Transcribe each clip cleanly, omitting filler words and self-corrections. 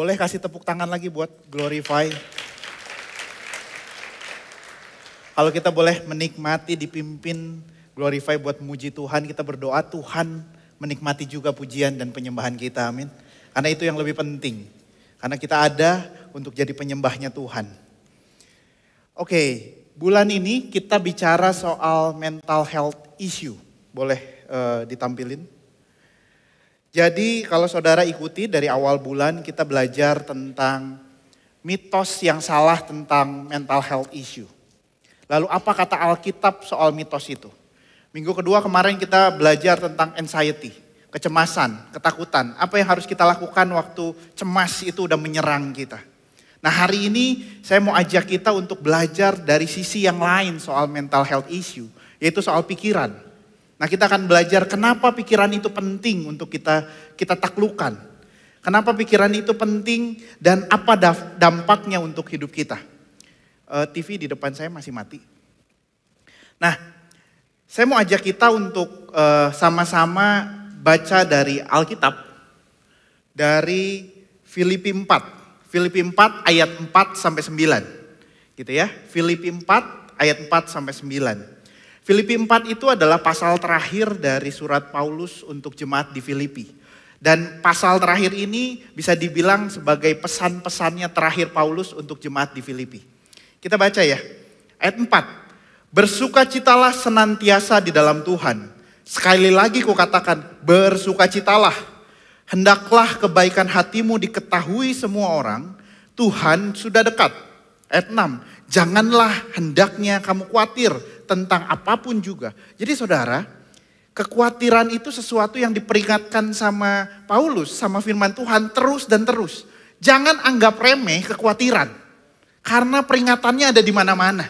Boleh kasih tepuk tangan lagi buat Glorify. Kalau kita boleh menikmati dipimpin Glorify buat muji Tuhan, kita berdoa Tuhan menikmati juga pujian dan penyembahan kita, amin. Karena itu yang lebih penting. Karena kita ada untuk jadi penyembahnya Tuhan. Oke, bulan ini kita bicara soal mental health issue. Boleh ditampilin? Jadi kalau saudara ikuti dari awal bulan kita belajar tentang mitos yang salah tentang mental health issue. Lalu apa kata Alkitab soal mitos itu? Minggu kedua kemarin kita belajar tentang anxiety, kecemasan, ketakutan. Apa yang harus kita lakukan waktu cemas itu udah menyerang kita. Nah hari ini saya mau ajak kita untuk belajar dari sisi yang lain soal mental health issue, yaitu soal pikiran. Nah kita akan belajar kenapa pikiran itu penting untuk kita taklukkan. Kenapa pikiran itu penting dan apa dampaknya untuk hidup kita. TV di depan saya masih mati. Nah saya mau ajak kita untuk sama-sama baca dari Alkitab. Dari Filipi 4. Filipi 4 ayat 4 sampai 9. Gitu ya. Filipi 4 ayat 4 sampai 9. Filipi 4 itu adalah pasal terakhir dari surat Paulus untuk jemaat di Filipi. Dan pasal terakhir ini bisa dibilang sebagai pesan-pesannya terakhir Paulus untuk jemaat di Filipi. Kita baca ya, ayat 4. Bersukacitalah senantiasa di dalam Tuhan. Sekali lagi kukatakan, bersukacitalah. Hendaklah kebaikan hatimu diketahui semua orang, Tuhan sudah dekat. Ayat 6. Janganlah hendaknya kamu khawatir tentang apapun juga. Jadi saudara, kekhawatiran itu sesuatu yang diperingatkan sama Paulus, sama firman Tuhan terus dan terus. Jangan anggap remeh kekhawatiran. Karena peringatannya ada di mana-mana.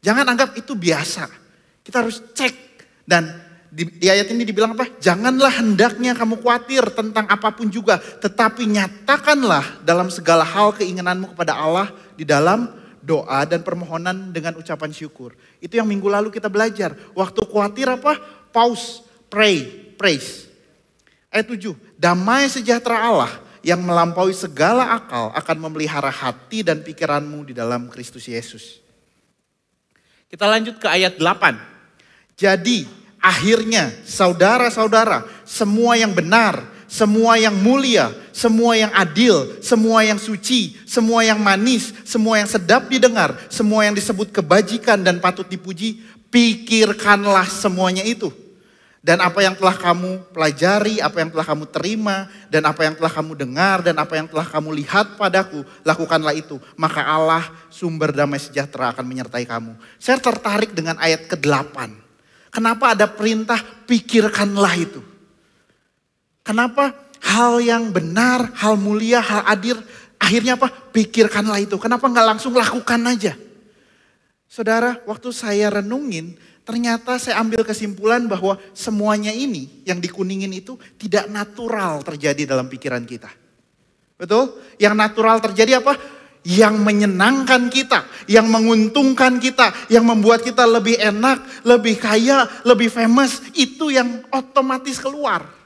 Jangan anggap itu biasa. Kita harus cek. Dan di ayat ini dibilang apa? Janganlah hendaknya kamu khawatir tentang apapun juga. Tetapi nyatakanlah dalam segala hal keinginanmu kepada Allah di dalam doa dan permohonan dengan ucapan syukur. Itu yang minggu lalu kita belajar. Waktu khawatir apa? Pause, pray, praise. Ayat 7. Damai sejahtera Allah yang melampaui segala akal akan memelihara hati dan pikiranmu di dalam Kristus Yesus. Kita lanjut ke ayat 8. Jadi akhirnya saudara-saudara, semua yang benar, semua yang mulia, semua yang adil, semua yang suci, semua yang manis, semua yang sedap didengar, semua yang disebut kebajikan dan patut dipuji, pikirkanlah semuanya itu. Dan apa yang telah kamu pelajari, apa yang telah kamu terima, dan apa yang telah kamu dengar, dan apa yang telah kamu lihat padaku, lakukanlah itu. Maka Allah sumber damai sejahtera akan menyertai kamu. Saya tertarik dengan ayat ke-8. Kenapa ada perintah pikirkanlah itu? Kenapa hal yang benar, hal mulia, hal adil, akhirnya apa? Pikirkanlah itu. Kenapa nggak langsung lakukan aja? Saudara, waktu saya renungin, ternyata saya ambil kesimpulan bahwa semuanya ini yang dikuningin itu tidak natural terjadi dalam pikiran kita. Betul? Yang natural terjadi apa? Yang menyenangkan kita, yang menguntungkan kita, yang membuat kita lebih enak, lebih kaya, lebih famous, itu yang otomatis keluar.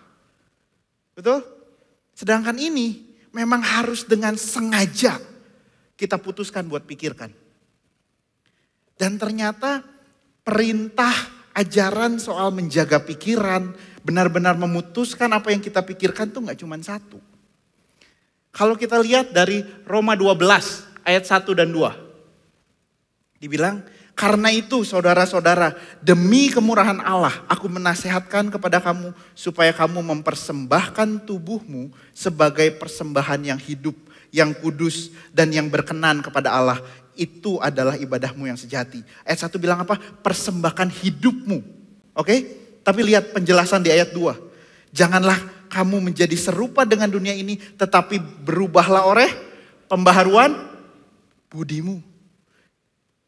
Betul? Sedangkan ini memang harus dengan sengaja kita putuskan buat pikirkan. Dan ternyata perintah ajaran soal menjaga pikiran, benar-benar memutuskan apa yang kita pikirkan tuh gak cuma satu. Kalau kita lihat dari Roma 12 ayat 1 dan 2. Dibilang, karena itu saudara-saudara, demi kemurahan Allah aku menasehatkan kepada kamu supaya kamu mempersembahkan tubuhmu sebagai persembahan yang hidup, yang kudus dan yang berkenan kepada Allah. Itu adalah ibadahmu yang sejati. Ayat 1 bilang apa? Persembahkan hidupmu. Oke? Tapi lihat penjelasan di ayat 2. Janganlah kamu menjadi serupa dengan dunia ini, tetapi berubahlah oleh pembaharuan budimu.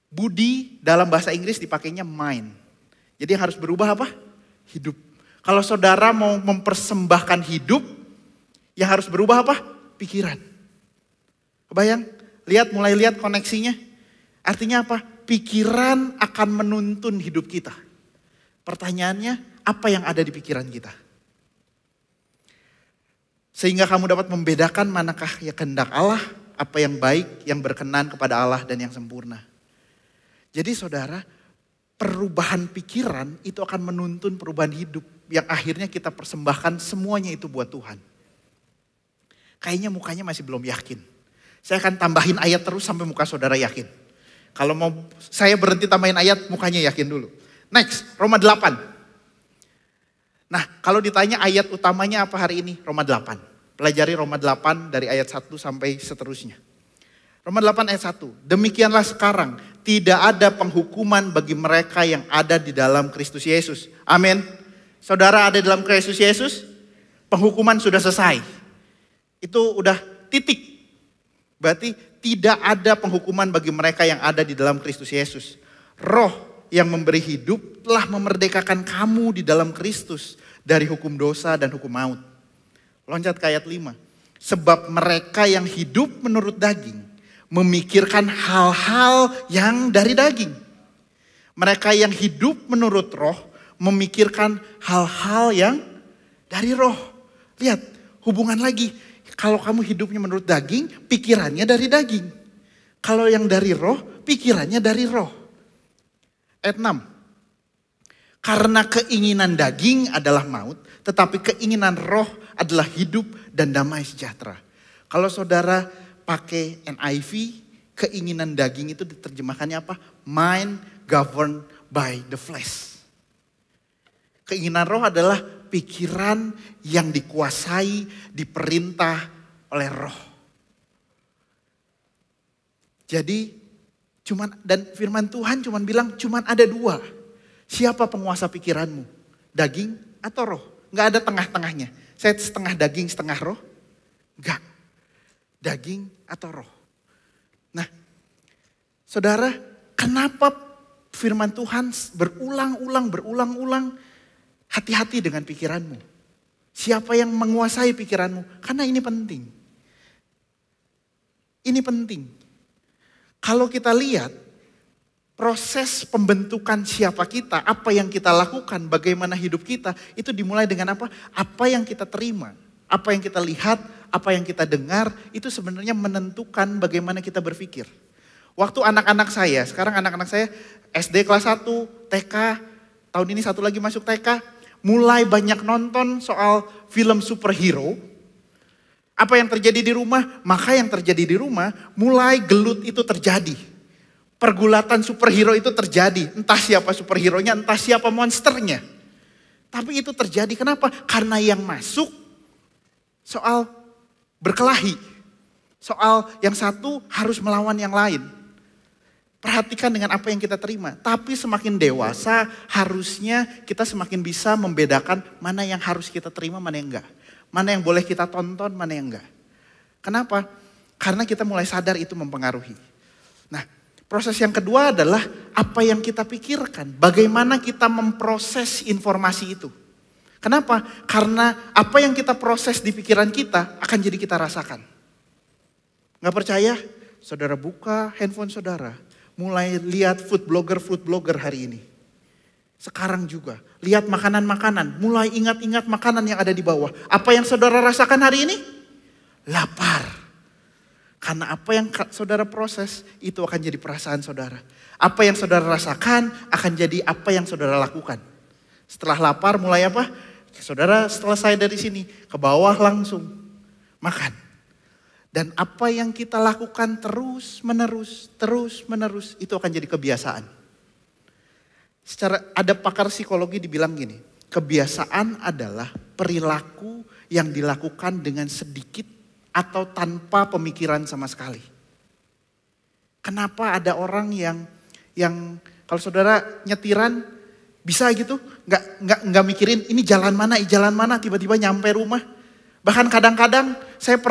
Budi dalam bahasa Inggris dipakainya mind. Jadi yang harus berubah apa? Hidup. Kalau saudara mau mempersembahkan hidup, yang harus berubah apa? Pikiran. Kebayang? Mulai lihat koneksinya. Artinya apa? Pikiran akan menuntun hidup kita. Pertanyaannya, apa yang ada di pikiran kita? Sehingga kamu dapat membedakan manakah ya kehendak Allah, apa yang baik, yang berkenan kepada Allah dan yang sempurna. Jadi saudara, perubahan pikiran itu akan menuntun perubahan hidup yang akhirnya kita persembahkan semuanya itu buat Tuhan. Kayaknya mukanya masih belum yakin. Saya akan tambahin ayat terus sampai muka saudara yakin. Kalau mau saya berhenti tambahin ayat, mukanya yakin dulu. Next, Roma 8. Nah, kalau ditanya ayat utamanya apa hari ini? Roma 8. Pelajari Roma 8 dari ayat 1 sampai seterusnya. Roma 8 ayat 1. Demikianlah sekarang tidak ada penghukuman bagi mereka yang ada di dalam Kristus Yesus. Amin. Saudara ada dalam Kristus Yesus, penghukuman sudah selesai. Itu udah titik. Berarti tidak ada penghukuman bagi mereka yang ada di dalam Kristus Yesus. Roh yang memberi hidup telah memerdekakan kamu di dalam Kristus dari hukum dosa dan hukum maut. Loncat ke ayat 5. Sebab mereka yang hidup menurut daging memikirkan hal-hal yang dari daging. Mereka yang hidup menurut roh memikirkan hal-hal yang dari roh. Lihat, hubungan lagi. Kalau kamu hidupnya menurut daging, pikirannya dari daging. Kalau yang dari roh, pikirannya dari roh. Ayat 6. Karena keinginan daging adalah maut, tetapi keinginan roh adalah hidup dan damai sejahtera. Kalau saudara pakai NIV, keinginan daging itu diterjemahkannya apa? Mind governed by the flesh. Keinginan roh adalah pikiran yang dikuasai, diperintah oleh roh. Jadi dan firman Tuhan cuman bilang cuman ada dua. Siapa penguasa pikiranmu? Daging atau roh? Nggak ada tengah-tengahnya. Saya setengah daging, setengah roh? Enggak. Daging atau roh. Nah, saudara, kenapa firman Tuhan berulang-ulang hati-hati dengan pikiranmu. Siapa yang menguasai pikiranmu? Karena ini penting. Ini penting. Kalau kita lihat proses pembentukan siapa kita, apa yang kita lakukan, bagaimana hidup kita, itu dimulai dengan apa? Apa yang kita terima, apa yang kita lihat, apa yang kita dengar, itu sebenarnya menentukan bagaimana kita berpikir. Waktu anak-anak saya, sekarang anak-anak saya SD kelas 1, TK, tahun ini satu lagi masuk TK, mulai banyak nonton soal film superhero. Apa yang terjadi di rumah, maka yang terjadi di rumah mulai gelut itu terjadi. Pergulatan superhero itu terjadi. Entah siapa superhero-nya, entah siapa monsternya. Tapi itu terjadi, kenapa? Karena yang masuk soal berkelahi. Soal yang satu harus melawan yang lain. Perhatikan dengan apa yang kita terima. Tapi semakin dewasa harusnya kita semakin bisa membedakan mana yang harus kita terima, mana yang enggak. Mana yang boleh kita tonton, mana yang enggak. Kenapa? Karena kita mulai sadar itu mempengaruhi. Nah, proses yang kedua adalah apa yang kita pikirkan. Bagaimana kita memproses informasi itu. Kenapa? Karena apa yang kita proses di pikiran kita akan jadi kita rasakan. Gak percaya? Saudara buka handphone saudara. Mulai lihat food blogger hari ini. Sekarang juga, lihat makanan-makanan, mulai ingat-ingat makanan yang ada di bawah. Apa yang saudara rasakan hari ini? Lapar. Karena apa yang saudara proses, itu akan jadi perasaan saudara. Apa yang saudara rasakan, akan jadi apa yang saudara lakukan. Setelah lapar, mulai apa? Saudara selesai dari sini, ke bawah langsung makan. Dan apa yang kita lakukan terus menerus, itu akan jadi kebiasaan. Ada pakar psikologi dibilang gini, kebiasaan adalah perilaku yang dilakukan dengan sedikit atau tanpa pemikiran sama sekali. Kenapa ada orang yang kalau saudara nyetiran bisa gitu, nggak mikirin ini jalan mana, tiba-tiba nyampe rumah. Bahkan kadang-kadang saya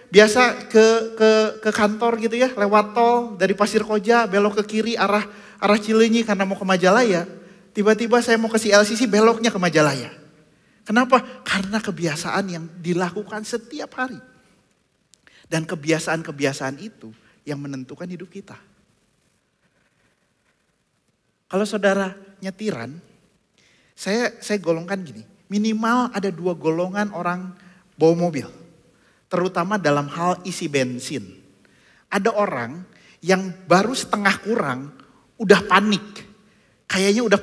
biasa ke kantor gitu ya, lewat tol dari Pasir Koja belok ke kiri arah Cileunyi karena mau ke Majalaya. Tiba-tiba saya mau ke CLCC beloknya ke Majalaya. Kenapa? Karena kebiasaan yang dilakukan setiap hari. Dan kebiasaan-kebiasaan itu yang menentukan hidup kita. Kalau saudara nyetiran, saya golongkan gini. Minimal ada 2 golongan orang bawa mobil. Terutama dalam hal isi bensin. Ada orang yang baru setengah kurang udah panik. Kayaknya udah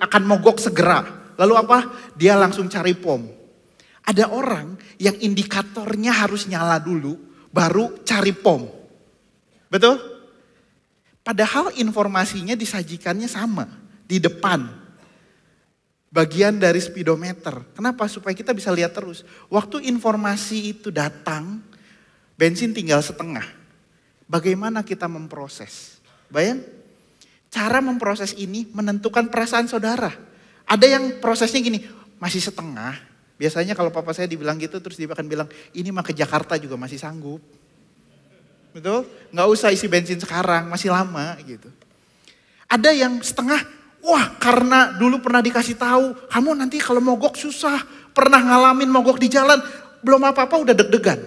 akan mogok segera. Lalu apa? Dia langsung cari pom. Ada orang yang indikatornya harus nyala dulu baru cari pom. Betul? Padahal informasinya disajikannya sama di depan. Bagian dari speedometer. Kenapa? Supaya kita bisa lihat terus. Waktu informasi itu datang, bensin tinggal setengah. Bagaimana kita memproses? Bayang? Cara memproses ini menentukan perasaan saudara. Ada yang prosesnya gini, masih setengah. Biasanya kalau papa saya dibilang gitu, terus dia akan bilang, ini mah ke Jakarta juga masih sanggup. Betul? Nggak usah isi bensin sekarang, masih lama gitu. Ada yang setengah, wah karena dulu pernah dikasih tahu, kamu nanti kalau mogok susah, pernah ngalamin mogok di jalan, belum apa-apa udah deg-degan.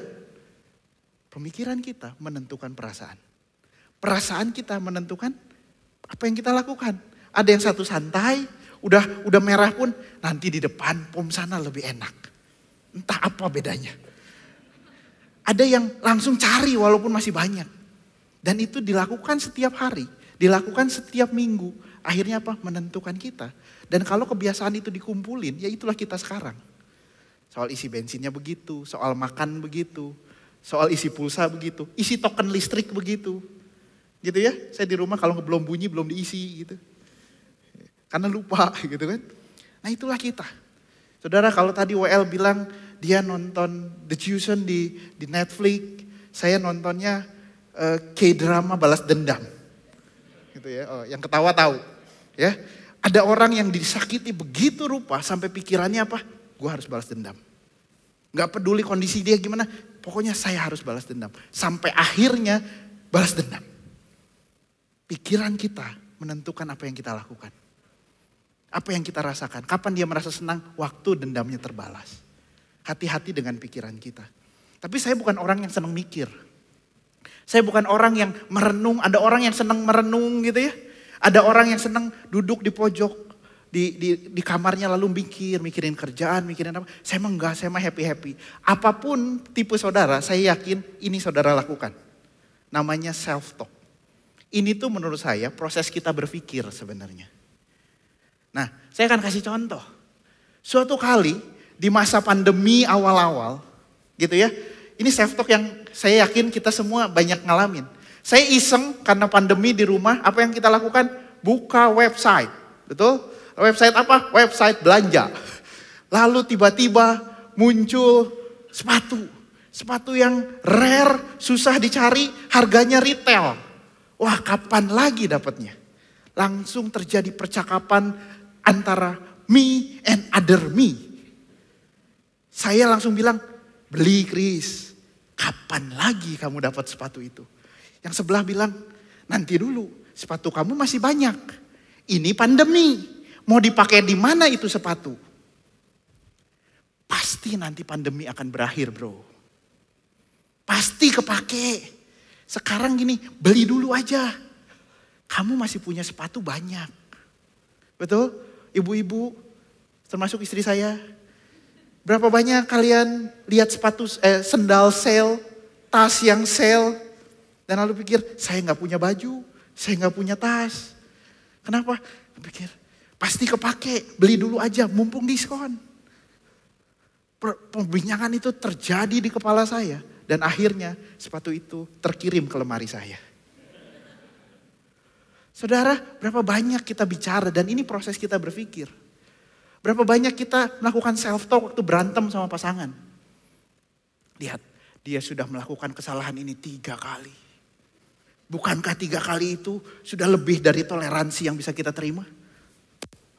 Pemikiran kita menentukan perasaan. Perasaan kita menentukan apa yang kita lakukan. Ada yang satu santai, udah merah pun, nanti di depan pom sana lebih enak. Entah apa bedanya. Ada yang langsung cari walaupun masih banyak. Dan itu dilakukan setiap hari, dilakukan setiap minggu. Akhirnya apa? Menentukan kita. Dan kalau kebiasaan itu dikumpulin, ya itulah kita sekarang. Soal isi bensinnya begitu, soal makan begitu, soal isi pulsa begitu, isi token listrik begitu. Gitu ya, saya di rumah kalau belum bunyi belum diisi gitu. Karena lupa gitu kan. Nah itulah kita. Saudara kalau tadi WL bilang dia nonton The Chosen di Netflix, saya nontonnya K-drama balas dendam. Gitu ya, yang ketawa tahu. Ya, ada orang yang disakiti begitu rupa sampai pikirannya apa? Gue harus balas dendam. Gak peduli kondisi dia gimana, pokoknya saya harus balas dendam. Sampai akhirnya balas dendam. Pikiran kita menentukan apa yang kita lakukan. Apa yang kita rasakan. Kapan dia merasa senang? Waktu dendamnya terbalas. Hati-hati dengan pikiran kita. Tapi saya bukan orang yang senang mikir. Saya bukan orang yang merenung. Ada orang yang senang merenung gitu ya. Ada orang yang senang duduk di pojok. Di kamarnya lalu mikirin kerjaan, mikirin apa. Saya mah enggak, saya mah happy-happy. Apapun tipe saudara, saya yakin ini saudara lakukan. Namanya self-talk. Ini tuh menurut saya proses kita berpikir sebenarnya. Nah, saya akan kasih contoh. Suatu kali di masa pandemi awal-awal gitu ya. Ini self-talk yang saya yakin kita semua banyak ngalamin. Saya iseng karena pandemi di rumah, apa yang kita lakukan? Buka website. Betul? Website apa? Website belanja. Lalu tiba-tiba muncul sepatu. Sepatu yang rare, susah dicari, harganya retail. Wah, kapan lagi dapatnya? Langsung terjadi percakapan antara me and other me. Saya langsung bilang, beli Chris, kapan lagi kamu dapat sepatu itu? Yang sebelah bilang, nanti dulu, sepatu kamu masih banyak. Ini pandemi, mau dipakai di mana itu sepatu? Pasti nanti pandemi akan berakhir bro. Pasti kepake. Sekarang gini, beli dulu aja. Kamu masih punya sepatu banyak. Betul? Ibu-ibu, termasuk istri saya. Berapa banyak kalian lihat sepatu, sendal sale, tas yang sale. Dan lalu pikir, saya gak punya baju, saya gak punya tas. Kenapa? Pikir, pasti kepake, beli dulu aja, mumpung diskon. Pembincangan itu terjadi di kepala saya. Dan akhirnya sepatu itu terkirim ke lemari saya. Saudara, berapa banyak kita bicara dan ini proses kita berpikir. Berapa banyak kita melakukan self-talk waktu berantem sama pasangan. Lihat, dia sudah melakukan kesalahan ini 3 kali. Bukankah 3 kali itu sudah lebih dari toleransi yang bisa kita terima?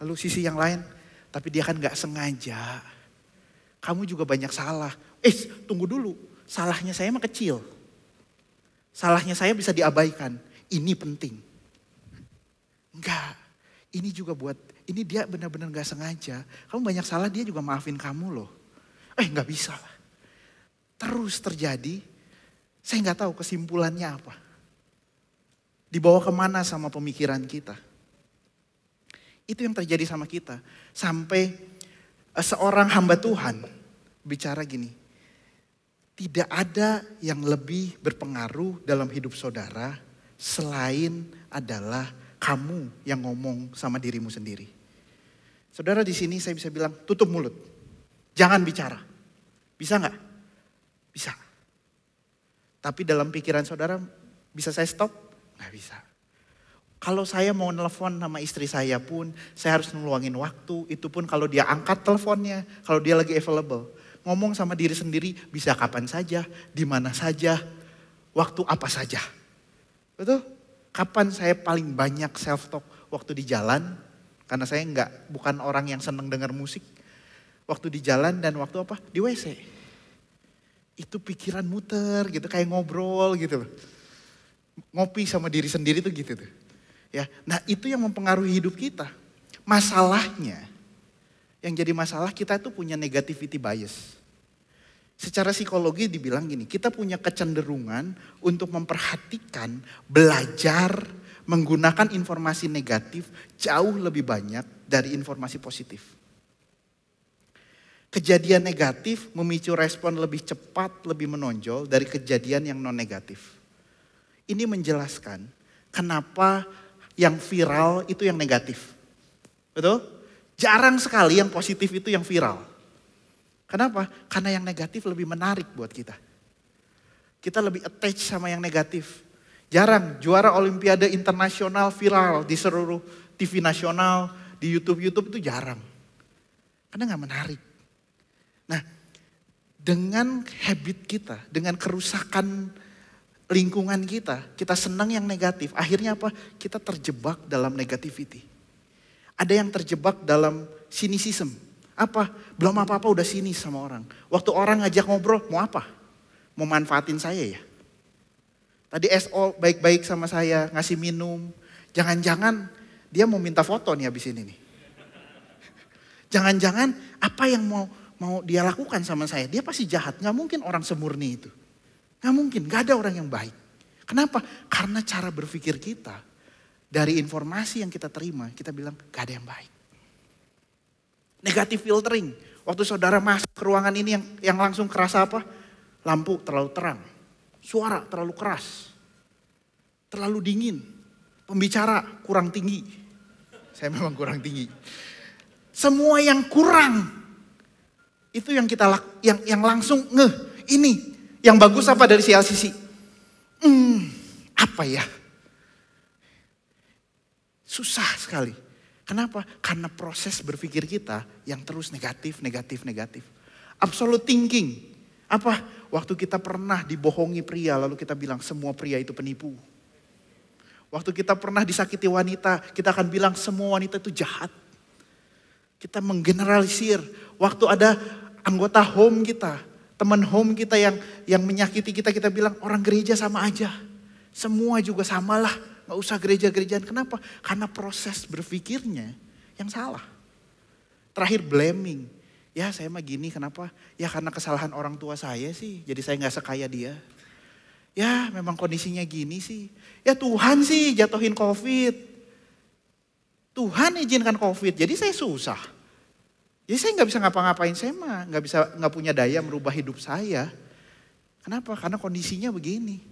Lalu sisi yang lain, tapi dia kan gak sengaja. Kamu juga banyak salah. Tunggu dulu. Salahnya saya mah kecil. Salahnya saya bisa diabaikan. Ini penting. Enggak. Ini juga ini dia benar-benar gak sengaja. Kamu banyak salah, dia juga maafin kamu loh. Gak bisa. Terus terjadi. Saya gak tahu kesimpulannya apa. Dibawa kemana sama pemikiran kita. Itu yang terjadi sama kita. Sampai seorang hamba Tuhan bicara gini. Tidak ada yang lebih berpengaruh dalam hidup saudara selain adalah kamu yang ngomong sama dirimu sendiri. Saudara, di sini saya bisa bilang tutup mulut. Jangan bicara. Bisa nggak? Bisa. Tapi dalam pikiran saudara bisa saya stop? Nggak bisa. Kalau saya mau nelpon sama istri saya pun, saya harus ngeluangin waktu. Itu pun kalau dia angkat teleponnya, kalau dia lagi available. Ngomong sama diri sendiri bisa kapan saja, di mana saja, waktu apa saja. Betul? Kapan saya paling banyak self-talk? Waktu di jalan, karena saya bukan orang yang senang dengar musik. Waktu di jalan dan waktu apa? Di WC. Itu pikiran muter gitu, kayak ngobrol gitu loh. Ngopi sama diri sendiri tuh gitu tuh. Ya, nah itu yang mempengaruhi hidup kita. Masalahnya, yang jadi masalah kita tuh punya negativity bias. Secara psikologi dibilang gini, kita punya kecenderungan untuk memperhatikan, belajar, menggunakan informasi negatif jauh lebih banyak dari informasi positif. Kejadian negatif memicu respon lebih cepat, lebih menonjol dari kejadian yang non negatif. Ini menjelaskan kenapa yang viral itu yang negatif. Betul? Jarang sekali yang positif itu yang viral. Kenapa? Karena yang negatif lebih menarik buat kita. Kita lebih attach sama yang negatif. Jarang juara olimpiade internasional viral di seluruh TV nasional, di YouTube itu jarang. Karena gak menarik. Nah, dengan habit kita, dengan kerusakan lingkungan kita senang yang negatif. Akhirnya apa? Kita terjebak dalam negativity. Ada yang terjebak dalam cynicism. Apa? Belum apa-apa udah sinis sama orang. Waktu orang ngajak ngobrol, mau apa? Mau manfaatin saya ya? Tadi SO baik-baik sama saya, ngasih minum. Jangan-jangan dia mau minta foto nih habis ini nih. Jangan-jangan apa yang mau dia lakukan sama saya? Dia pasti jahat, gak mungkin orang semurni itu. Gak mungkin, gak ada orang yang baik. Kenapa? Karena cara berpikir kita, dari informasi yang kita terima, kita bilang gak ada yang baik. Negative filtering. Waktu saudara masuk ke ruangan ini yang langsung kerasa apa? Lampu terlalu terang. Suara terlalu keras. Terlalu dingin. Pembicara kurang tinggi. Saya memang kurang tinggi. Semua yang kurang. Itu yang kita yang langsung ini. Yang bagus apa dari sisi? Apa ya? Susah sekali. Kenapa? Karena proses berpikir kita yang terus negatif. Absolute thinking. Apa? Waktu kita pernah dibohongi pria lalu kita bilang semua pria itu penipu. Waktu kita pernah disakiti wanita, kita akan bilang semua wanita itu jahat. Kita menggeneralisir. Waktu ada anggota home kita, teman home kita yang menyakiti kita, kita bilang orang gereja sama aja. Semua juga samalah, gak usah gereja-gerejaan. Kenapa? Karena proses berpikirnya yang salah. Terakhir blaming. Ya saya mah gini kenapa? Ya karena kesalahan orang tua saya sih, jadi saya gak sekaya dia. Ya memang kondisinya gini sih. Ya Tuhan sih jatuhin COVID. Tuhan izinkan COVID, jadi saya susah. Jadi saya gak bisa ngapa-ngapain, saya mah gak punya daya merubah hidup saya. Kenapa? Karena kondisinya begini.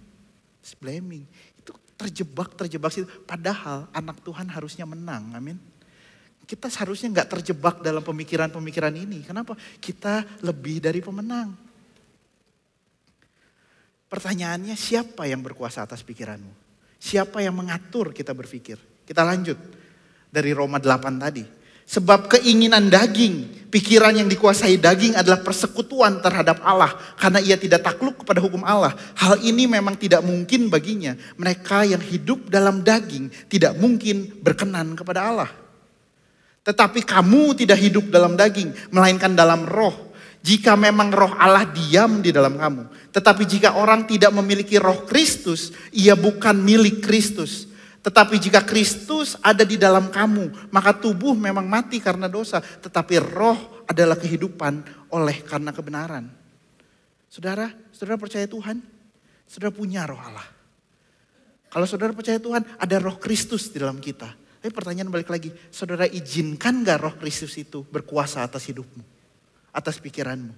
Blaming. Itu terjebak situ. Padahal anak Tuhan harusnya menang, amin. Kita seharusnya gak terjebak dalam pemikiran-pemikiran ini. Kenapa? Kita lebih dari pemenang. Pertanyaannya siapa yang berkuasa atas pikiranmu? Siapa yang mengatur kita berpikir? Kita lanjut dari Roma 8 tadi. Sebab keinginan daging, pikiran yang dikuasai daging adalah persekutuan terhadap Allah. Karena ia tidak takluk kepada hukum Allah. Hal ini memang tidak mungkin baginya. Mereka yang hidup dalam daging tidak mungkin berkenan kepada Allah. Tetapi kamu tidak hidup dalam daging, melainkan dalam roh. Jika memang roh Allah diam di dalam kamu. Tetapi jika orang tidak memiliki roh Kristus, ia bukan milik Kristus. Tetapi jika Kristus ada di dalam kamu, maka tubuh memang mati karena dosa. Tetapi roh adalah kehidupan oleh karena kebenaran. Saudara percaya Tuhan? Saudara punya roh Allah. Kalau saudara percaya Tuhan, ada roh Kristus di dalam kita. Tapi pertanyaan balik lagi, saudara izinkan gak roh Kristus itu berkuasa atas hidupmu? Atas pikiranmu?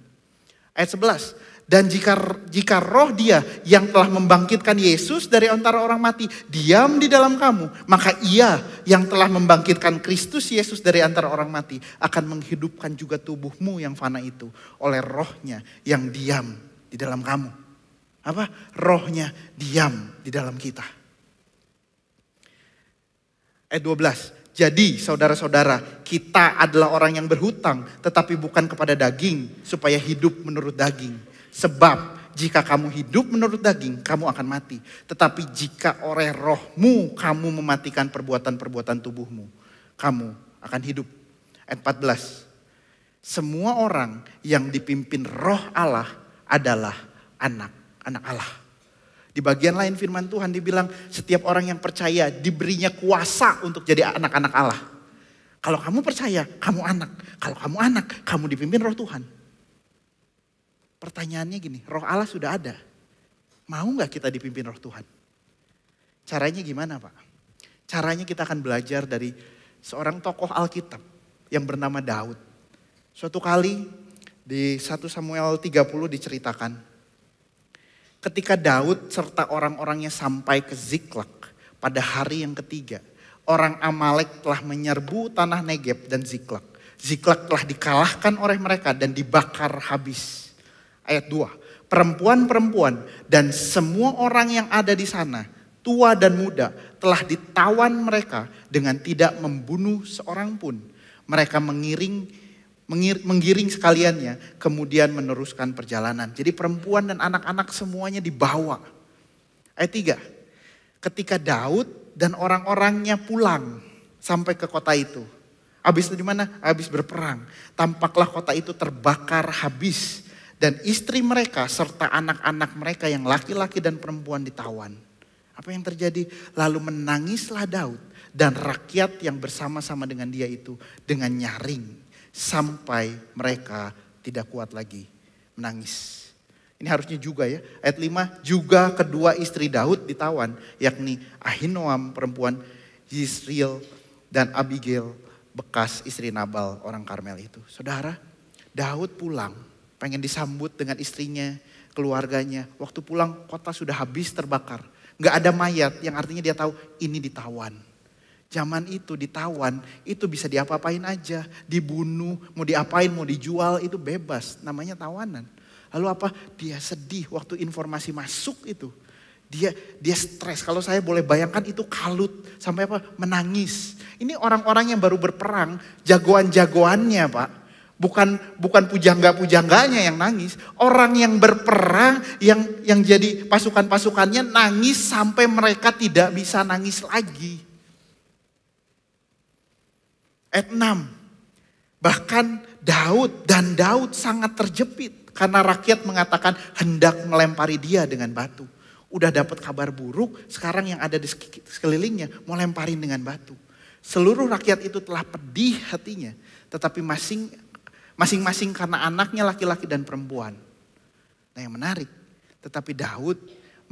Ayat 11. Dan jika roh Dia yang telah membangkitkan Yesus dari antara orang mati diam di dalam kamu, maka Ia yang telah membangkitkan Kristus Yesus dari antara orang mati akan menghidupkan juga tubuhmu yang fana itu oleh rohnya yang diam di dalam kamu. Apa? Rohnya diam di dalam kita. Ayat 12. Jadi saudara-saudara, kita adalah orang yang berhutang tetapi bukan kepada daging supaya hidup menurut daging. Sebab jika kamu hidup menurut daging, kamu akan mati. Tetapi jika oleh rohmu kamu mematikan perbuatan-perbuatan tubuhmu, kamu akan hidup. Ayat 14. Semua orang yang dipimpin roh Allah adalah anak-anak Allah. Di bagian lain firman Tuhan dibilang setiap orang yang percaya diberinya kuasa untuk jadi anak-anak Allah. Kalau kamu percaya, kamu anak. Kalau kamu anak, kamu dipimpin roh Tuhan. Pertanyaannya gini, roh Allah sudah ada. Mau gak kita dipimpin roh Tuhan? Caranya gimana Pak? Caranya kita akan belajar dari seorang tokoh Alkitab yang bernama Daud. Suatu kali di 1 Samuel 30 diceritakan. Ketika Daud serta orang-orangnya sampai ke Ziklag pada hari yang ketiga. Orang Amalek telah menyerbu tanah Negeb dan Ziklag. Ziklag telah dikalahkan oleh mereka dan dibakar habis. Ayat 2. Perempuan-perempuan dan semua orang yang ada di sana, tua dan muda, telah ditawan mereka dengan tidak membunuh seorang pun. Mereka menggiring sekaliannya, kemudian meneruskan perjalanan. Jadi perempuan dan anak-anak semuanya dibawa. Ayat 3. Ketika Daud dan orang-orangnya pulang sampai ke kota itu. Habis itu di mana? Habis berperang. Tampaklah kota itu terbakar habis. Dan istri mereka serta anak-anak mereka yang laki-laki dan perempuan ditawan. Apa yang terjadi? Lalu menangislah Daud dan rakyat yang bersama-sama dengan dia itu dengan nyaring. Sampai mereka tidak kuat lagi menangis. Ini harusnya juga ya. Ayat 5, juga kedua istri Daud ditawan. Yakni Ahinoam perempuan Yisrael dan Abigail bekas istri Nabal orang Karmel itu. Saudara, Daud pulang. Pengen disambut dengan istrinya, keluarganya. Waktu pulang kota sudah habis terbakar. Gak ada mayat yang artinya dia tahu ini ditawan. Zaman itu ditawan itu bisa diapa-apain aja. Dibunuh, mau diapain, mau dijual itu bebas. Namanya tawanan. Lalu apa? Dia sedih waktu informasi masuk itu. Dia stres. Kalau saya boleh bayangkan itu kalut. Sampai apa? Menangis. Ini orang-orang yang baru berperang. Jagoan-jagoannya Pak. Bukan pujangga-pujangganya yang nangis. Orang yang berperang, yang jadi pasukan-pasukannya nangis sampai mereka tidak bisa nangis lagi. Ayat 6. Bahkan Daud sangat terjepit. Karena rakyat mengatakan hendak melempari dia dengan batu. Udah dapat kabar buruk, sekarang yang ada di sekelilingnya mau lemparin dengan batu. Seluruh rakyat itu telah pedih hatinya. Tetapi masing-masing karena anaknya laki-laki dan perempuan. Nah yang menarik, tetapi Daud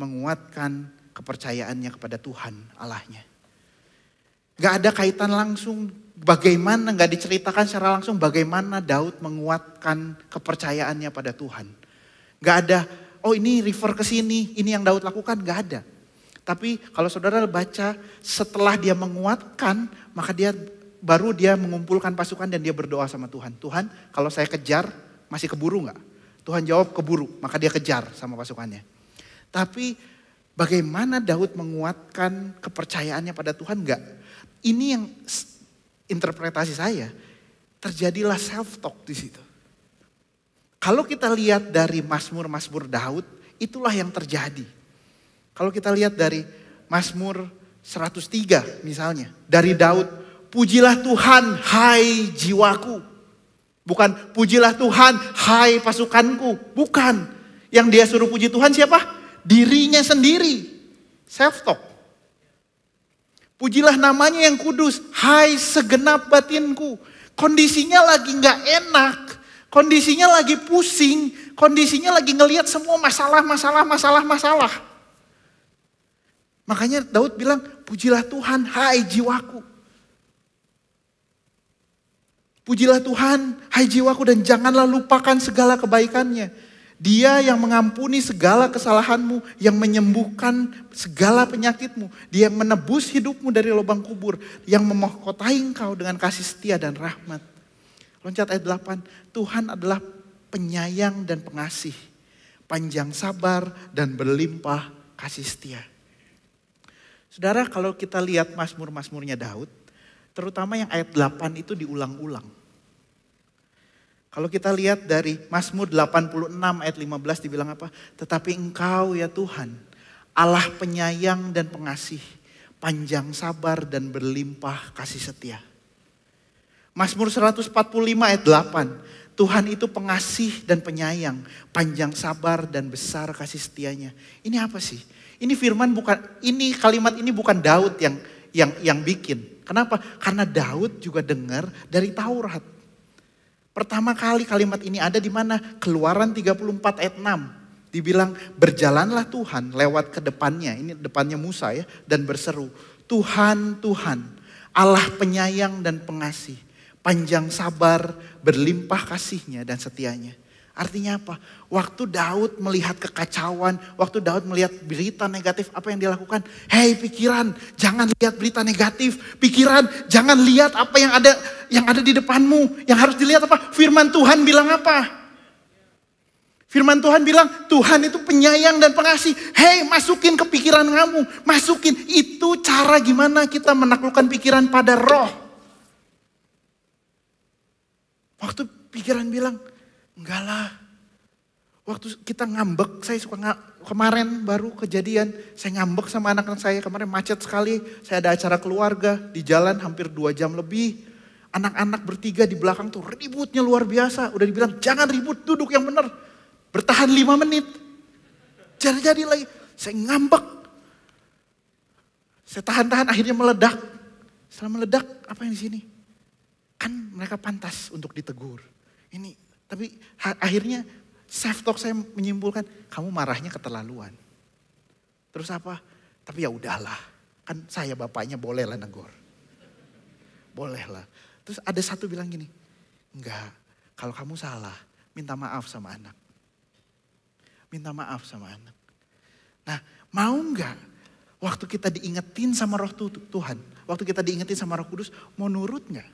menguatkan kepercayaannya kepada Tuhan Allahnya. Gak ada kaitan langsung bagaimana, gak diceritakan secara langsung bagaimana Daud menguatkan kepercayaannya pada Tuhan. Gak ada, oh ini refer ke sini, ini yang Daud lakukan, gak ada. Tapi kalau saudara baca setelah dia menguatkan, maka baru dia mengumpulkan pasukan dan dia berdoa sama Tuhan. Tuhan, kalau saya kejar masih keburu gak? Tuhan jawab keburu, maka dia kejar sama pasukannya. Tapi bagaimana Daud menguatkan kepercayaannya pada Tuhan gak? Ini yang interpretasi saya, terjadilah self-talk di situ. Kalau kita lihat dari Mazmur Daud, itulah yang terjadi. Kalau kita lihat dari Mazmur 103 misalnya, dari Daud, pujilah Tuhan, hai jiwaku. Bukan pujilah Tuhan, hai pasukanku. Bukan. Yang dia suruh puji Tuhan siapa? Dirinya sendiri. Self-talk. Pujilah namanya yang kudus, hai segenap batinku. Kondisinya lagi gak enak. Kondisinya lagi pusing. Kondisinya lagi ngelihat semua masalah. Makanya Daud bilang, pujilah Tuhan, hai jiwaku. Pujilah Tuhan, hai jiwaku, dan janganlah lupakan segala kebaikannya. Dia yang mengampuni segala kesalahanmu, yang menyembuhkan segala penyakitmu, dia yang menebus hidupmu dari lubang kubur, yang memahkotai engkau dengan kasih setia dan rahmat. Loncat ayat 8, Tuhan adalah penyayang dan pengasih, panjang sabar dan berlimpah kasih setia. Saudara, kalau kita lihat Mazmur-Mazmurnya Daud, terutama yang ayat 8 itu diulang-ulang. Kalau kita lihat dari Mazmur 86 ayat 15 dibilang apa? Tetapi engkau ya Tuhan, Allah penyayang dan pengasih, panjang sabar dan berlimpah kasih setia. Mazmur 145 ayat 8, Tuhan itu pengasih dan penyayang, panjang sabar dan besar kasih setianya. Ini apa sih? Ini firman bukan, ini kalimat ini bukan Daud yang bikin. Kenapa? Karena Daud juga dengar dari Taurat. Pertama kali kalimat ini ada di mana? Keluaran 34 ayat 6. Dibilang berjalanlah Tuhan lewat ke depannya. Ini depannya Musa ya. Dan berseru, Tuhan, Tuhan, Allah penyayang dan pengasih, panjang sabar, berlimpah kasihnya dan setianya. Artinya apa? Waktu Daud melihat kekacauan, waktu Daud melihat berita negatif, apa yang dia lakukan? Hei pikiran, jangan lihat berita negatif. Pikiran, jangan lihat apa yang ada di depanmu. Yang harus dilihat apa? Firman Tuhan bilang apa? Firman Tuhan bilang, Tuhan itu penyayang dan pengasih. Hei, masukin ke pikiran kamu. Masukin, itu cara gimana kita menaklukkan pikiran pada roh. Waktu pikiran bilang, enggak lah. Waktu kita ngambek, saya suka kemarin baru kejadian. Saya ngambek sama anak-anak saya, kemarin macet sekali. Saya ada acara keluarga, di jalan hampir 2 jam lebih. Anak-anak bertiga di belakang tuh ributnya luar biasa. Udah dibilang jangan ribut, duduk yang benar. Bertahan 5 menit. Jadi lagi, saya ngambek. Saya tahan-tahan akhirnya meledak. Setelah meledak, apa yang di sini? Kan mereka pantas untuk ditegur. Ini tapi akhirnya self talk saya menyimpulkan, kamu marahnya keterlaluan. Terus apa? Tapi ya udahlah, kan saya bapaknya boleh lah negor. Boleh lah. Terus ada satu bilang gini, enggak, kalau kamu salah, minta maaf sama anak. Minta maaf sama anak. Nah, mau enggak waktu kita diingetin sama roh Tuhan, waktu kita diingetin sama Roh Kudus, mau nurut enggak?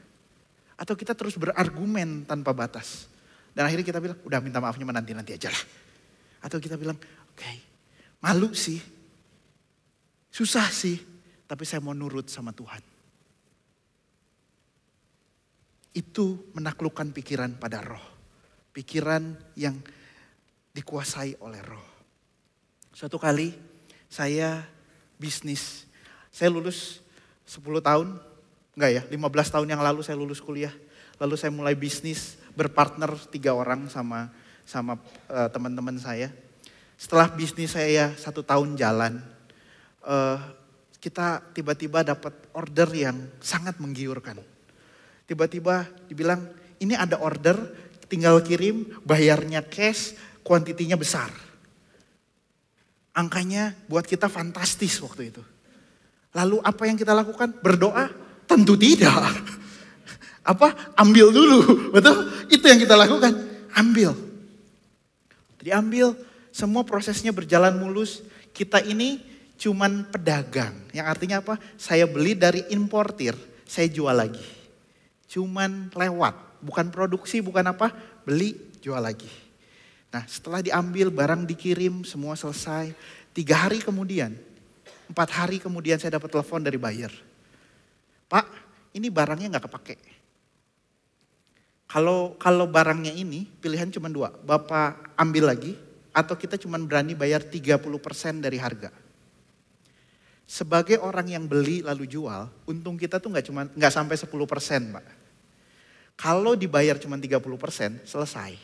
Atau kita terus berargumen tanpa batas? Dan akhirnya kita bilang, udah minta maafnya nanti aja lah. Atau kita bilang, oke, malu sih. Susah sih, tapi saya mau nurut sama Tuhan. Itu menaklukkan pikiran pada roh. Pikiran yang dikuasai oleh roh. Suatu kali saya bisnis. Saya lulus 10 tahun, enggak ya, 15 tahun yang lalu saya lulus kuliah. Lalu saya mulai bisnis, berpartner 3 orang sama teman-teman saya. Setelah bisnis saya 1 tahun jalan, kita tiba-tiba dapat order yang sangat menggiurkan. Tiba-tiba dibilang, ini ada order, tinggal kirim, bayarnya cash, kuantitinya besar. Angkanya buat kita fantastis waktu itu. Lalu apa yang kita lakukan? Berdoa? Tentu tidak. Ambil dulu, betul? Itu yang kita lakukan, ambil. Diambil, semua prosesnya berjalan mulus. Kita ini cuman pedagang, yang artinya apa? Saya beli dari importir, saya jual lagi. Cuman lewat, bukan produksi, bukan apa, beli, jual lagi. Nah setelah diambil, barang dikirim, semua selesai. 3 hari kemudian, 4 hari kemudian saya dapat telepon dari buyer. Pak, ini barangnya gak kepake. Kalau barangnya ini pilihan cuma 2. Bapak ambil lagi atau kita cuma berani bayar 30% dari harga. Sebagai orang yang beli lalu jual, untung kita tuh nggak sampai 10%, Pak. Kalau dibayar cuma 30%, selesai.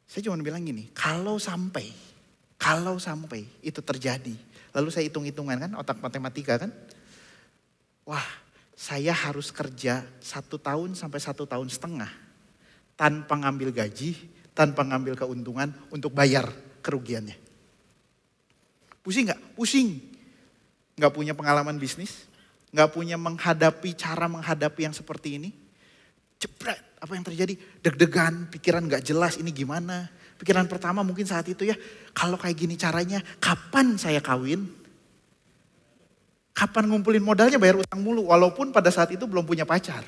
Saya cuma bilang gini, kalau sampai itu terjadi, lalu saya hitung-hitungan kan, otak matematika kan. Wah, saya harus kerja 1 tahun sampai 1,5 tahun tanpa ngambil gaji, tanpa ngambil keuntungan untuk bayar kerugiannya. Pusing gak? Pusing. Gak punya pengalaman bisnis, gak punya cara menghadapi yang seperti ini. Jebret, Apa yang terjadi? Deg-degan, pikiran gak jelas ini gimana. Pikiran pertama mungkin saat itu ya, kalau kayak gini caranya, kapan saya kawin? Kapan ngumpulin modalnya bayar utang mulu, walaupun pada saat itu belum punya pacar.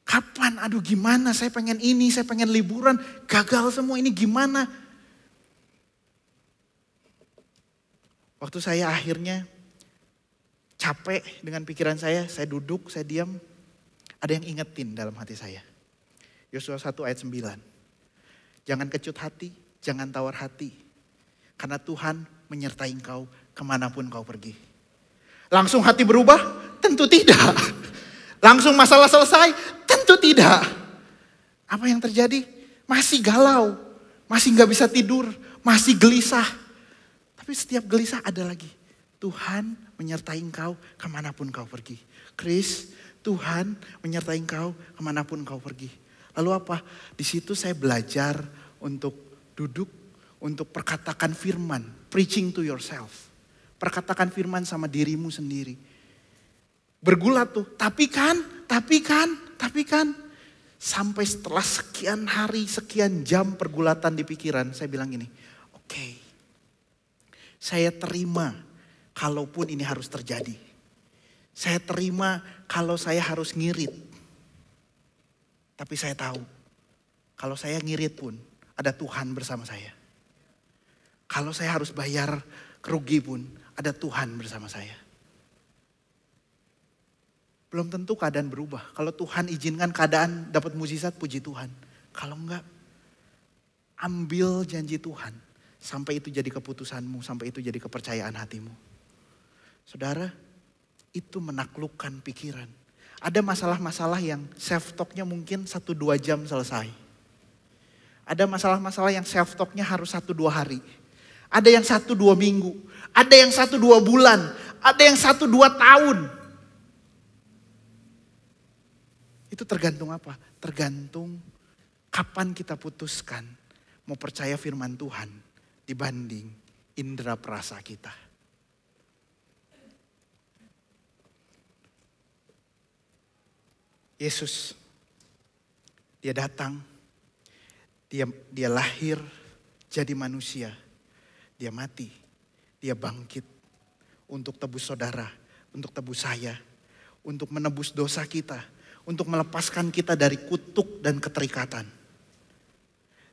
Kapan? Aduh gimana, saya pengen ini, saya pengen liburan, gagal semua ini gimana? Waktu saya akhirnya capek dengan pikiran saya duduk, saya diam. Ada yang ingetin dalam hati saya. Yosua 1 ayat 9. Jangan kecut hati, jangan tawar hati. Karena Tuhan menyertai engkau kemanapun kau pergi. Langsung hati berubah? Tentu tidak. Langsung masalah selesai? Tentu tidak. Apa yang terjadi? Masih galau, masih gak bisa tidur, masih gelisah. Tapi setiap gelisah ada lagi. Tuhan menyertai engkau kemanapun kau pergi. Chris, Tuhan menyertai engkau kemanapun kau pergi. Lalu apa? Di situ saya belajar untuk duduk, untuk perkatakan firman. Preaching to yourself. Perkatakan firman sama dirimu sendiri. Bergulat tuh, tapi kan. Sampai setelah sekian hari, sekian jam pergulatan di pikiran, saya bilang gini, oke, saya terima kalaupun ini harus terjadi. Saya terima kalau saya harus ngirit. Tapi saya tahu, kalau saya ngirit pun ada Tuhan bersama saya. Kalau saya harus bayar kerugi pun ada Tuhan bersama saya. Belum tentu keadaan berubah. Kalau Tuhan izinkan keadaan dapat mukjizat, puji Tuhan. Kalau enggak, ambil janji Tuhan. Sampai itu jadi keputusanmu, sampai itu jadi kepercayaan hatimu. Saudara, itu menaklukkan pikiran. Ada masalah-masalah yang self-talknya mungkin 1-2 jam selesai. Ada masalah-masalah yang self-talknya harus 1-2 hari. Ada yang 1-2 minggu. Ada yang 1-2 bulan. Ada yang 1-2 tahun. Itu tergantung apa? Tergantung kapan kita putuskan mau percaya firman Tuhan dibanding indera perasa kita. Yesus, dia datang, dia lahir jadi manusia, dia mati, dia bangkit untuk tebus saudara, untuk tebus saya, untuk menebus dosa kita, untuk melepaskan kita dari kutuk dan keterikatan.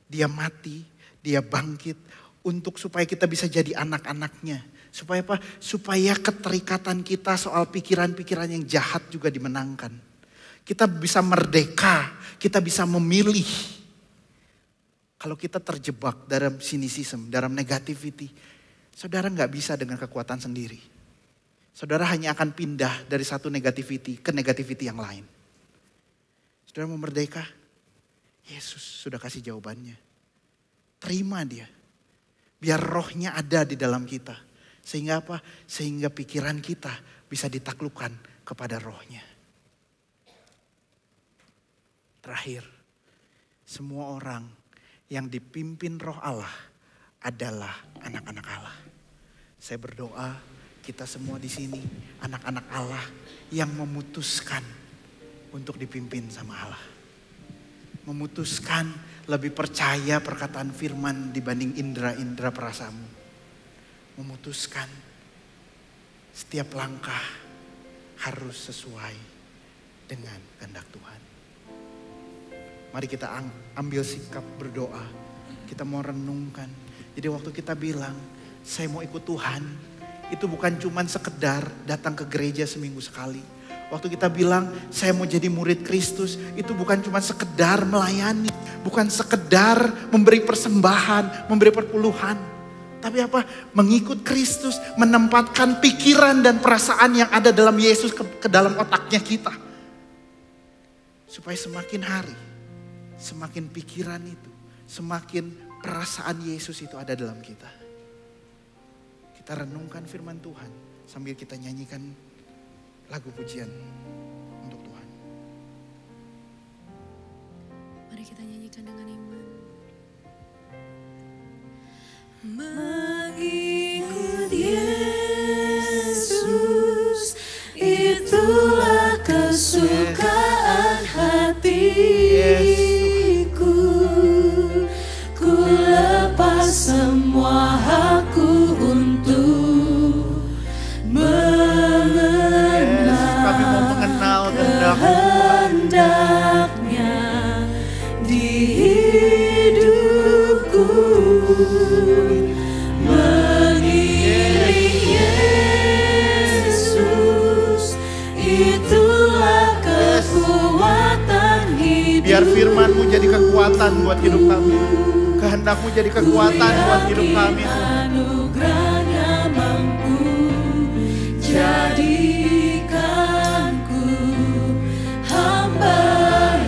Dia mati, dia bangkit untuk supaya kita bisa jadi anak-anaknya. Supaya apa? Supaya keterikatan kita soal pikiran-pikiran yang jahat juga dimenangkan. Kita bisa merdeka, kita bisa memilih. Kalau kita terjebak dalam sinisism, dalam negativity, saudara gak bisa dengan kekuatan sendiri. Saudara hanya akan pindah dari satu negativity ke negativity yang lain. Saudara mau merdeka? Yesus sudah kasih jawabannya. Terima dia. Biar rohnya ada di dalam kita. Sehingga apa? Sehingga pikiran kita bisa ditaklukkan kepada rohnya. Terakhir, semua orang yang dipimpin roh Allah adalah anak-anak Allah. Saya berdoa kita semua di sini anak-anak Allah yang memutuskan untuk dipimpin sama Allah. Memutuskan lebih percaya perkataan firman dibanding indera-indera perasamu. Memutuskan setiap langkah harus sesuai dengan kehendak Tuhan. Mari kita ambil sikap berdoa. Kita mau renungkan. Jadi waktu kita bilang, saya mau ikut Tuhan. Itu bukan cuma sekedar datang ke gereja seminggu sekali. Waktu kita bilang, saya mau jadi murid Kristus. Itu bukan cuma sekedar melayani. Bukan sekedar memberi persembahan, memberi perpuluhan. Tapi apa? Mengikut Kristus, menempatkan pikiran dan perasaan yang ada dalam Yesus ke dalam otaknya kita. Supaya semakin hari, semakin pikiran itu, semakin perasaan Yesus itu ada dalam kita. Kita renungkan firman Tuhan sambil kita nyanyikan lagu pujian untuk Tuhan. Mari kita nyanyikan dengan iman. Mengikut Yesus, itulah kesukaan hati. diriku, ku lepas semua hakku untuk Kami mau mengenal kehendaknya di hidupku. Mengiring Yesus, itulah kekuatan hidup. Biar firman-Mu jadi kekuatan buat hidup kami. Kehendak-Mu jadi kekuatan buat hidup kami. Anugerahnya mampu jadikanku hamba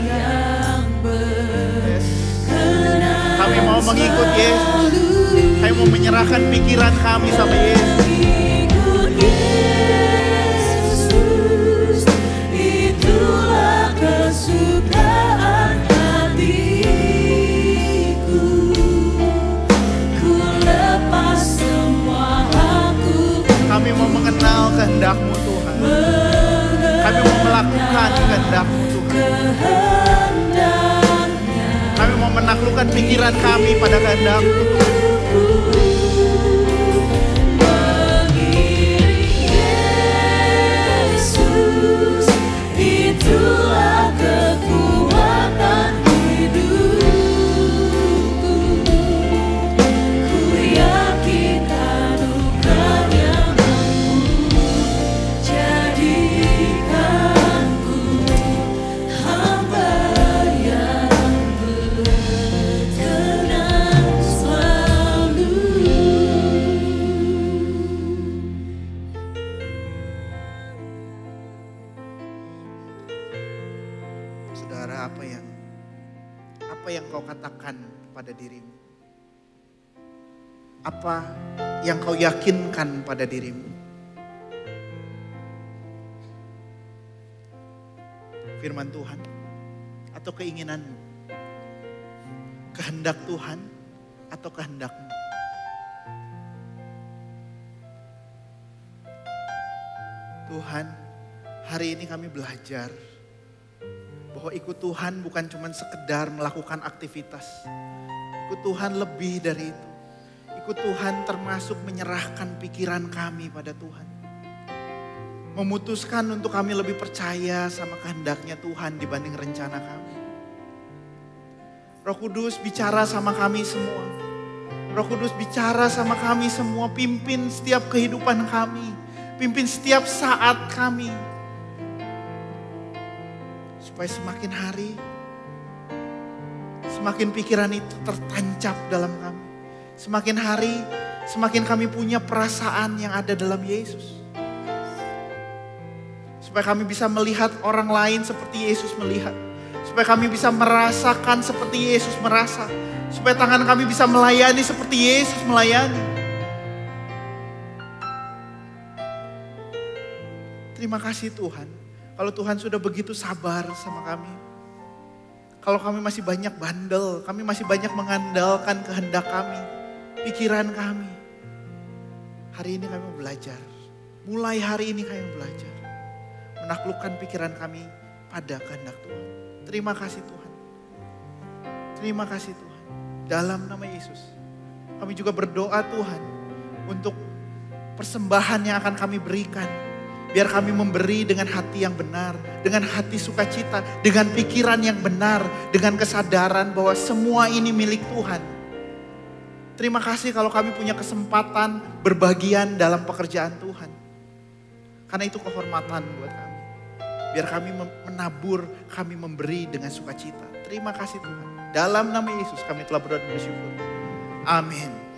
yang berkenan. Kami mau mengikut Yesus. Kami mau menyerahkan pikiran kami sama Yesus. Ikut Yesus, itulah kesukaan hatiku. Ku lepas semua hakku. Kami mau mengenal kehendak-Mu Tuhan. Kami mau melakukan kehendak-Mu Tuhan. Kami mau menaklukkan pikiran kami pada kehendak-Mu. Mengiring Yesus, itulah kekuatan hidupku. Ku yakin anugerahnya mampu jadikanku hamba yang berkenan selalu. Saudara, apa yang kau katakan pada dirimu? Apa yang kau yakinkan pada dirimu? Firman Tuhan atau keinginanmu? Kehendak Tuhan atau kehendakmu? Tuhan, hari ini kami belajar bahwa ikut Tuhan bukan cuma sekedar melakukan aktivitas. Ikut Tuhan lebih dari itu. Ikut Tuhan termasuk menyerahkan pikiran kami pada Tuhan. Memutuskan untuk kami lebih percaya sama kehendaknya Tuhan dibanding rencana kami. Roh Kudus bicara sama kami semua. Roh Kudus bicara sama kami semua. Pimpin setiap kehidupan kami. Pimpin setiap saat kami. Supaya semakin hari, semakin pikiran itu tertancap dalam kami. Semakin hari, semakin kami punya perasaan yang ada dalam Yesus. Supaya kami bisa melihat orang lain seperti Yesus melihat. Supaya kami bisa merasakan seperti Yesus merasa. Supaya tangan kami bisa melayani seperti Yesus melayani. Terima kasih Tuhan. Kalau Tuhan sudah begitu sabar sama kami. Kalau kami masih banyak bandel, kami masih banyak mengandalkan kehendak kami, pikiran kami. Hari ini kami belajar. Mulai hari ini kami belajar. Menaklukkan pikiran kami pada kehendak Tuhan. Terima kasih Tuhan. Terima kasih Tuhan. Dalam nama Yesus. Kami juga berdoa Tuhan. Untuk persembahan yang akan kami berikan. Biar kami memberi dengan hati yang benar, dengan hati sukacita, dengan pikiran yang benar, dengan kesadaran bahwa semua ini milik Tuhan. Terima kasih kalau kami punya kesempatan berbagian dalam pekerjaan Tuhan. Karena itu kehormatan buat kami. Biar kami menabur, kami memberi dengan sukacita. Terima kasih Tuhan. Dalam nama Yesus kami telah berdoa dan bersyukur. Amin.